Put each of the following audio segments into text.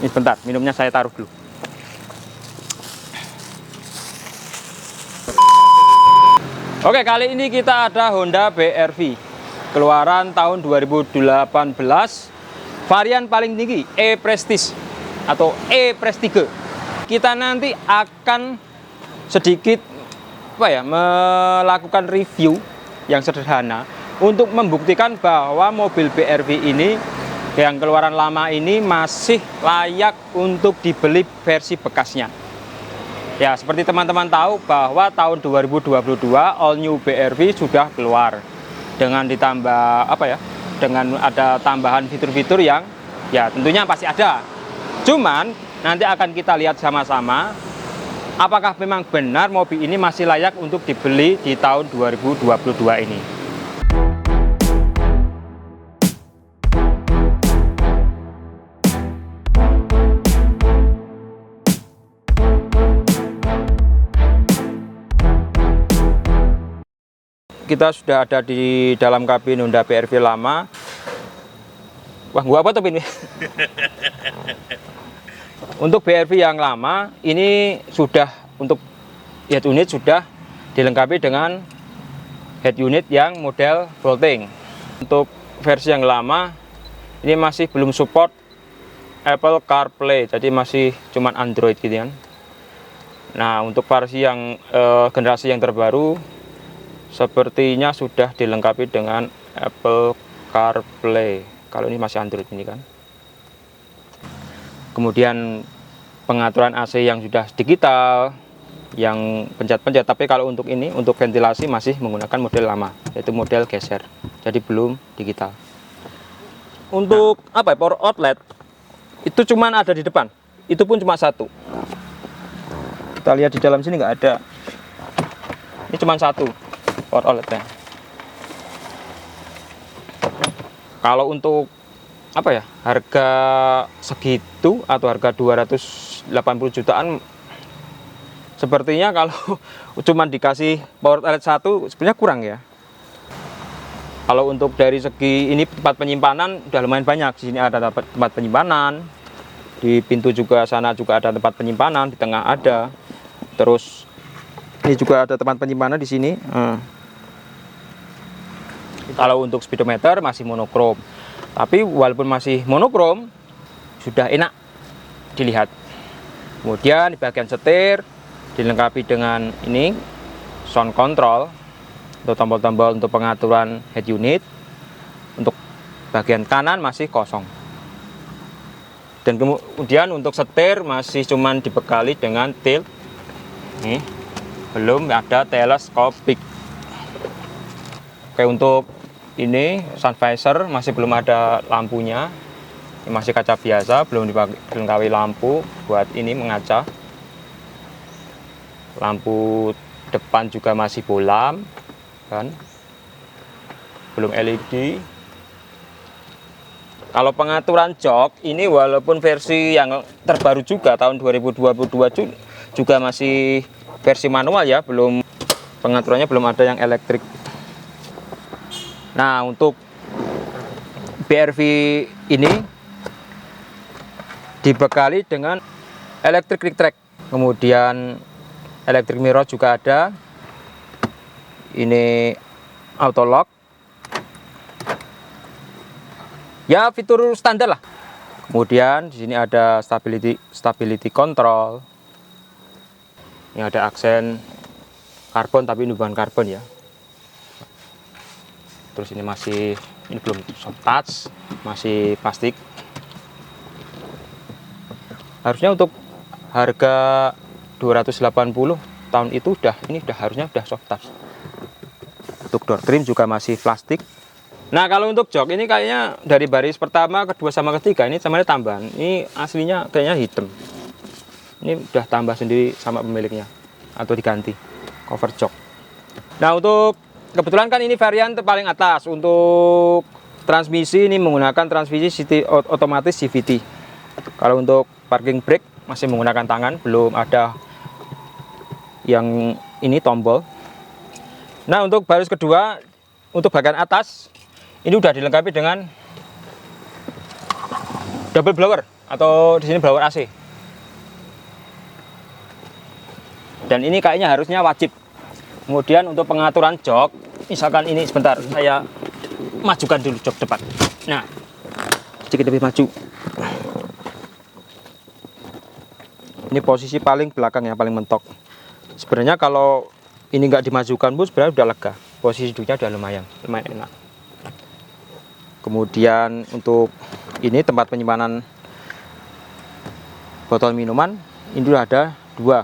Ini bentar, minumnya saya taruh dulu. Oke, kali ini kita ada Honda BR-V keluaran tahun 2018, varian paling tinggi E-Prestige atau E-Prestige. Kita nanti akan sedikit melakukan review yang sederhana untuk membuktikan bahwa mobil BR-V ini yang keluaran lama ini masih layak untuk dibeli versi bekasnya. Ya, seperti teman-teman tahu bahwa tahun 2022 all new BR-V sudah keluar dengan ditambah dengan ada tambahan fitur-fitur yang ya tentunya pasti ada. Cuman nanti akan kita lihat sama-sama apakah memang benar mobil ini masih layak untuk dibeli di tahun 2022 ini. Kita sudah ada di dalam kabin Honda BR-V lama. Wah, gua apa tuh ini? Untuk BR-V yang lama, ini sudah untuk head unit sudah dilengkapi dengan head unit yang model bolting. Untuk versi yang lama, ini masih belum support Apple CarPlay, jadi masih cuman Android gitu kan. Nah, untuk versi yang generasi yang terbaru, sepertinya sudah dilengkapi dengan Apple CarPlay. Kalau ini masih Android ini kan. Kemudian pengaturan AC yang sudah digital, yang pencet-pencet. Tapi kalau untuk ini, untuk ventilasi masih menggunakan model lama, yaitu model geser. Jadi belum digital. Untuk power outlet itu cuma ada di depan. Itu pun cuma satu. Kita lihat di dalam sini nggak ada. Ini cuma satu power outletnya. Kalau untuk harga segitu atau harga 280 jutaan, sepertinya kalau cuma dikasih power outlet satu sebenarnya kurang ya. Kalau untuk dari segi ini tempat penyimpanan udah lumayan banyak. Di sini ada tempat penyimpanan, di pintu juga sana juga ada tempat penyimpanan, di tengah ada. Terus ini juga ada tempat penyimpanan di sini. Kalau untuk speedometer masih monokrom, tapi walaupun masih monokrom sudah enak dilihat. Kemudian di bagian setir dilengkapi dengan ini sound control untuk tombol-tombol untuk pengaturan head unit. Untuk bagian kanan masih kosong. Dan kemudian untuk setir masih cuman dibekali dengan tilt. Nih, belum ada teleskopik. Oke, untuk ini sun visor masih belum ada lampunya. Ini masih kaca biasa, belum dilengkapi lampu buat ini mengaca. Lampu depan juga masih bolam kan. Belum LED. Kalau pengaturan jok ini walaupun versi yang terbaru juga tahun 2022 juga masih versi manual ya, belum pengaturannya belum ada yang elektrik. Nah, untuk BR-V ini dibekali dengan electric track, kemudian electric mirror juga ada. Ini auto lock. Ya, fitur standar lah. Kemudian di sini ada stability control. Ini ada aksen karbon, tapi ini bukan karbon ya. Terus ini belum soft touch, masih plastik. Harusnya untuk harga 280 tahun itu harusnya udah soft touch. Untuk door trim juga masih plastik. Nah, kalau untuk jok ini kayaknya dari baris pertama, kedua sama ketiga ini sebenarnya tambahan. Ini aslinya kayaknya hitam. Ini udah tambah sendiri sama pemiliknya atau diganti cover jok. Nah, untuk kebetulan kan ini varian paling atas. Untuk transmisi ini menggunakan transmisi otomatis CVT. Kalau untuk parking brake masih menggunakan tangan, belum ada yang ini tombol. Nah, untuk baris kedua, untuk bagian atas ini udah dilengkapi dengan double blower. atau di sini blower AC. Dan ini kayaknya harusnya wajib. Kemudian untuk pengaturan jok, misalkan ini sebentar saya majukan dulu jok depan. Nah, sedikit lebih maju. Ini posisi paling belakang yang paling mentok. Sebenarnya kalau ini nggak dimajukan pun sebenarnya udah lega. Posisi duduknya udah lumayan enak. Kemudian untuk ini tempat penyimpanan botol minuman, ini udah ada 2.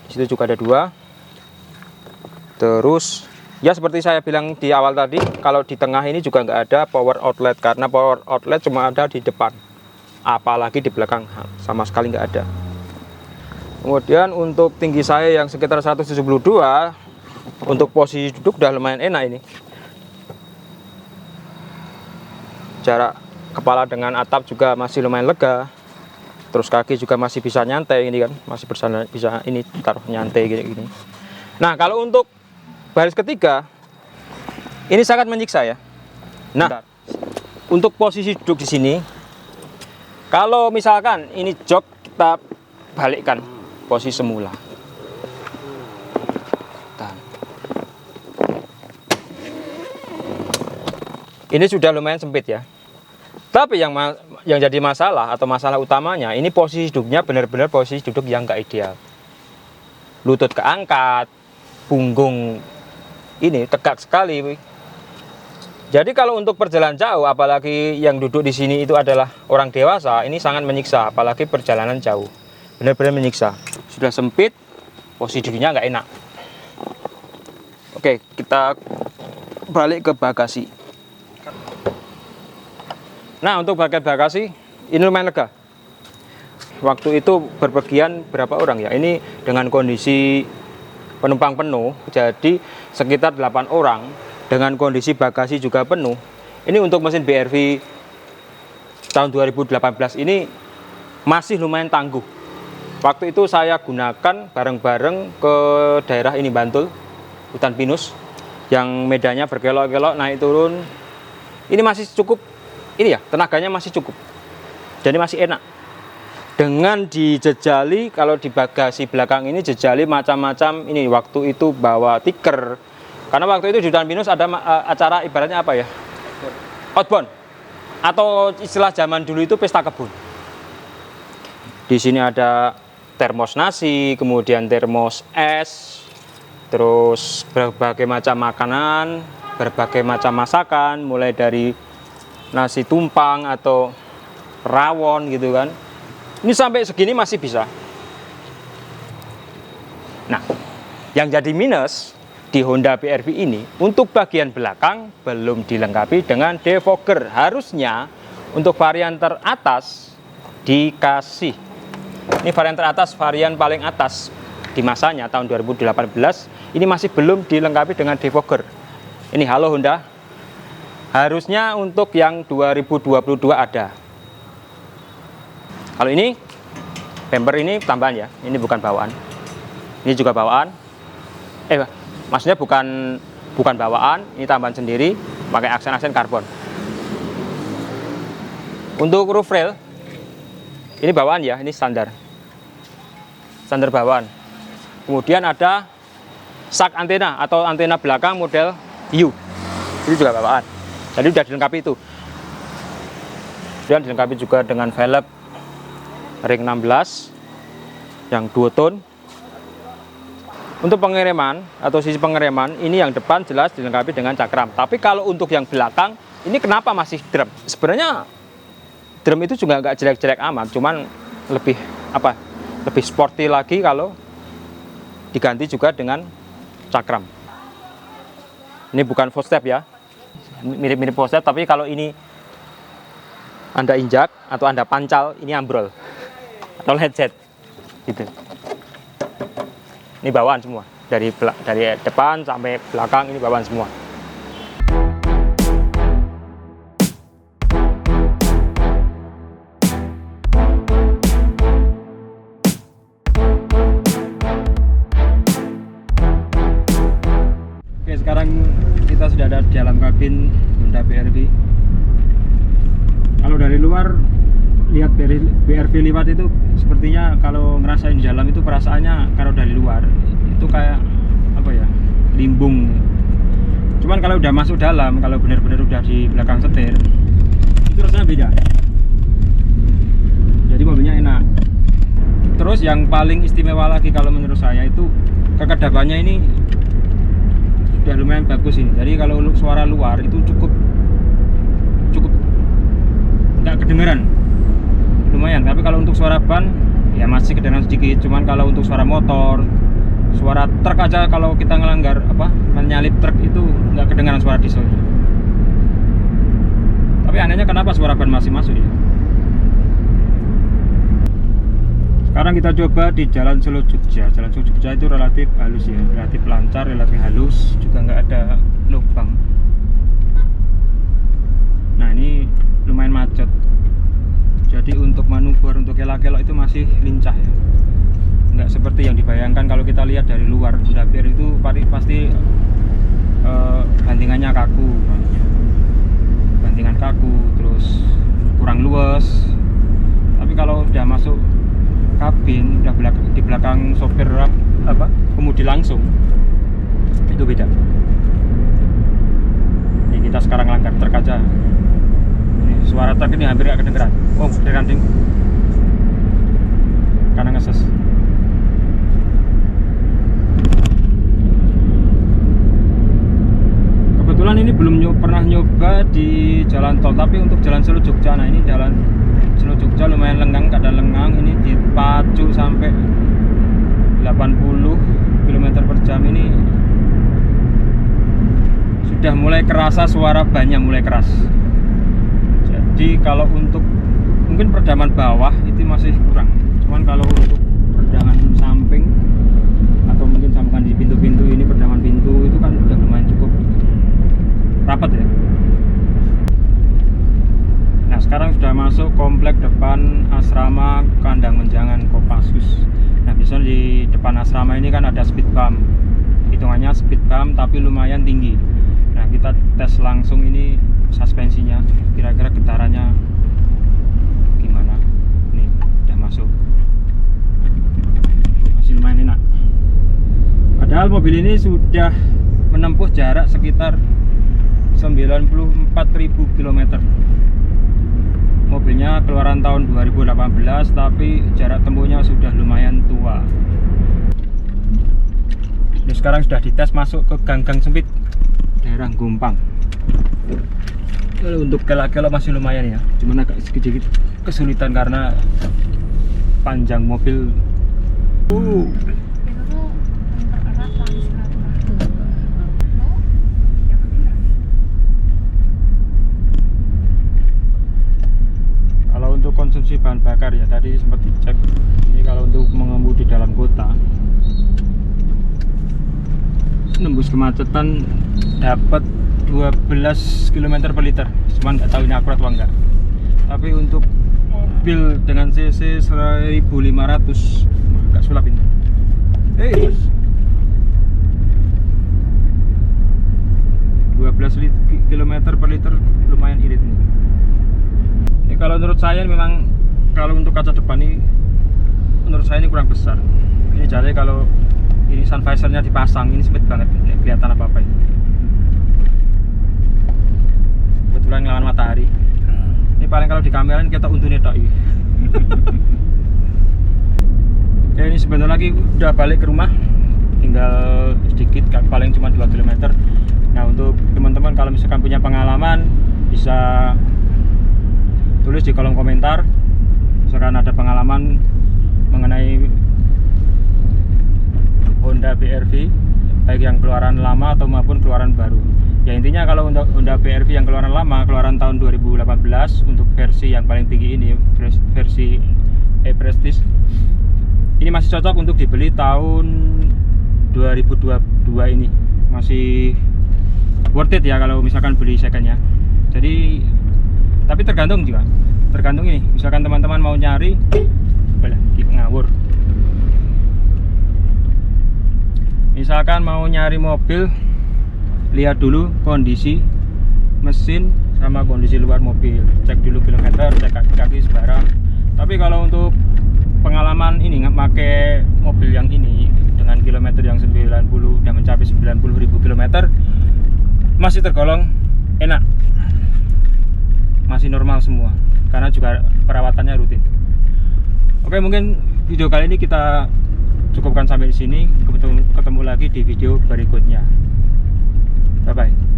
Di situ juga ada 2. Terus ya seperti saya bilang di awal tadi, kalau di tengah ini juga nggak ada power outlet karena power outlet cuma ada di depan. Apalagi di belakang sama sekali nggak ada. Kemudian untuk tinggi saya yang sekitar 172, untuk posisi duduk udah lumayan enak ini. Jarak kepala dengan atap juga masih lumayan lega. Terus kaki juga masih bisa nyantai ini kan, masih bisa ini taruh nyantai gini. Nah, kalau untuk baris ketiga ini sangat menyiksa ya. Nah, untuk posisi duduk di sini, kalau misalkan ini jok kita balikkan posisi semula. Ini sudah lumayan sempit ya. Tapi yang jadi masalah atau masalah utamanya, ini posisi duduknya benar-benar posisi duduk yang nggak ideal. Lutut keangkat, punggung ini tegak sekali. Jadi kalau untuk perjalanan jauh, apalagi yang duduk di sini itu adalah orang dewasa, ini sangat menyiksa, apalagi perjalanan jauh. Benar-benar menyiksa. Sudah sempit, posisi duduknya nggak enak. Oke, kita balik ke bagasi. Nah, untuk bagian bagasi ini lumayan lega. Waktu itu berpergian berapa orang ya? Ini dengan kondisi penumpang penuh, jadi sekitar 8 orang dengan kondisi bagasi juga penuh. Ini untuk mesin BRV tahun 2018 ini masih lumayan tangguh. Waktu itu saya gunakan bareng-bareng ke daerah ini Bantul, hutan pinus yang medannya berkelok-kelok naik turun. Ini masih cukup. Ini ya, tenaganya masih cukup. Jadi masih enak. Dengan dijejali, kalau di bagasi belakang ini jejali macam-macam. Ini waktu itu bawa tiker. Karena waktu itu di hutan pinus ada acara ibaratnya apa ya? Outbound. Atau istilah zaman dulu itu pesta kebun. Di sini ada termos nasi, kemudian termos es, terus berbagai macam makanan, berbagai macam masakan, mulai dari nasi tumpang atau rawon gitu kan. Ini sampai segini masih bisa. Nah, yang jadi minus di Honda BRV ini, untuk bagian belakang belum dilengkapi dengan defogger. Harusnya untuk varian teratas dikasih. Ini varian teratas, varian paling atas di masanya tahun 2018. Ini masih belum dilengkapi dengan defogger. Ini halo Honda. Harusnya untuk yang 2022 ada. Kalau ini bumper ini tambahan ya, ini bukan bawaan. Ini juga bawaan. Maksudnya bukan bawaan, ini tambahan sendiri, pakai aksen-aksen karbon. Untuk roof rail ini bawaan ya, ini standar bawaan. Kemudian ada sak antena atau antena belakang model U. Ini juga bawaan. Jadi sudah dilengkapi itu. Dan dilengkapi juga dengan velg ring 16 yang 2 tone. Untuk pengereman atau sisi pengereman, ini yang depan jelas dilengkapi dengan cakram. Tapi kalau untuk yang belakang, ini kenapa masih drum? Sebenarnya drum itu juga nggak jelek-jelek amat, cuman lebih sporty lagi kalau diganti juga dengan cakram. Ini bukan full step ya. Mirip-mirip poster, tapi kalau ini Anda injak atau Anda pancal, ini ambrol atau lecet gitu. Ini bawaan semua, dari depan sampai belakang ini bawaan semua. Oke, sekarang kita sudah ada di dalam kabin Honda BRV. Kalau dari luar lihat BRV liwat itu sepertinya kalau ngerasain di dalam itu perasaannya kalau dari luar itu kayak apa ya, limbung. Cuman kalau udah masuk dalam, kalau benar-benar udah di belakang setir itu rasanya beda. Jadi mobilnya enak. Terus yang paling istimewa lagi kalau menurut saya itu kekedapannya ini sudah lumayan bagus ini. Jadi kalau suara luar itu cukup nggak kedengeran, lumayan. Tapi kalau untuk suara ban ya masih kedengeran sedikit. Cuman kalau untuk suara motor, suara truk aja kalau kita ngelanggar menyalip truk itu nggak kedengaran suara diesel. Tapi anehnya kenapa suara ban masih masuk ya? Sekarang kita coba di Jalan Solo Jogja. Jalan Solo Jogja itu relatif halus ya, relatif lancar, relatif halus, juga nggak ada lubang. Nah ini lumayan macet. Jadi untuk manuver, untuk kelak-kelok itu masih lincah ya. Nggak seperti yang dibayangkan kalau kita lihat dari luar. Honda BR itu pasti bantingannya kaku, bantingan kaku, terus kurang luas. Tapi kalau udah masuk kabin, udah di belakang sopir kemudi langsung, itu beda. Ini kita sekarang langgar truk aja. Ini suara truk ini hampir gak kedengeran. Oh, kedengeran ding. Karena ngeses. Kebetulan ini belum pernah nyoba di jalan tol, tapi untuk Jalan Solo Jogja, nah ini Jalan Solo Jogja lumayan lengang, keadaan lengang. Ini dipacu sampai 80 km per jam. Ini sudah mulai kerasa suara bannya, mulai keras. Jadi kalau untuk mungkin peredaman bawah itu masih kurang. Cuman kalau untuk peredaman samping atau mungkin sampingan di pintu-pintu, ini peredaman pintu itu kan udah lumayan cukup rapat ya. Nah sekarang sudah masuk komplek depan asrama Kandang Menjangan Kopassus. Nah biasanya di depan asrama ini kan ada speed bump, hitungannya speed bump tapi lumayan tinggi. Nah kita tes langsung ini suspensinya, kira-kira getarannya gimana. Nih udah masuk, masih lumayan enak. Padahal mobil ini sudah menempuh jarak sekitar 94.000 km. Mobilnya keluaran tahun 2018 tapi jarak tempuhnya sudah lumayan tua. Ini sekarang sudah dites masuk ke gang-gang sempit daerah Gumpang. Kalau untuk kelak-kelok masih lumayan ya, cuman agak sedikit kesulitan karena panjang mobil. Untuk konsumsi bahan bakar ya tadi sempat dicek. Ini kalau untuk mengemudi dalam kota nembus kemacetan dapat 12 km per liter. Cuman nggak tahu ini akurat atau enggak. Tapi untuk mobil dengan cc 1500 agak sulap ini. 12 km per liter lumayan irit ini. Kalau menurut saya memang kalau untuk kaca depan ini menurut saya ini kurang besar. Ini jadi kalau ini sun visornya dipasang ini sempit banget, ini kelihatan apa-apa ini. Kebetulan ngelawan matahari. Ini paling kalau di kamera kita untungnya tok ini. Oke, ini sebentar lagi udah balik ke rumah. Tinggal sedikit, paling cuma 2 km. Nah, untuk teman-teman kalau misalkan punya pengalaman bisa tulis di kolom komentar misalkan ada pengalaman mengenai Honda BRV baik yang keluaran lama atau maupun keluaran baru. Ya intinya kalau untuk Honda BRV yang keluaran lama, keluaran tahun 2018 untuk versi yang paling tinggi ini, versi E-Prestige, ini masih cocok untuk dibeli tahun 2022 ini. Masih worth it ya kalau misalkan beli secondnya. Jadi tapi tergantung juga, tergantung ini. Misalkan teman-teman mau nyari, ngawur. Misalkan mau nyari mobil, lihat dulu kondisi mesin sama kondisi luar mobil. Cek dulu kilometer, cek kaki-kaki sebarang. Tapi kalau untuk pengalaman ini nggak pakai mobil yang ini dengan kilometer yang 90 dan mencapai 90.000 kilometer masih tergolong enak, masih normal semua karena juga perawatannya rutin. Oke, mungkin video kali ini kita cukupkan sampai di sini. Ketemu lagi di video berikutnya. Bye bye.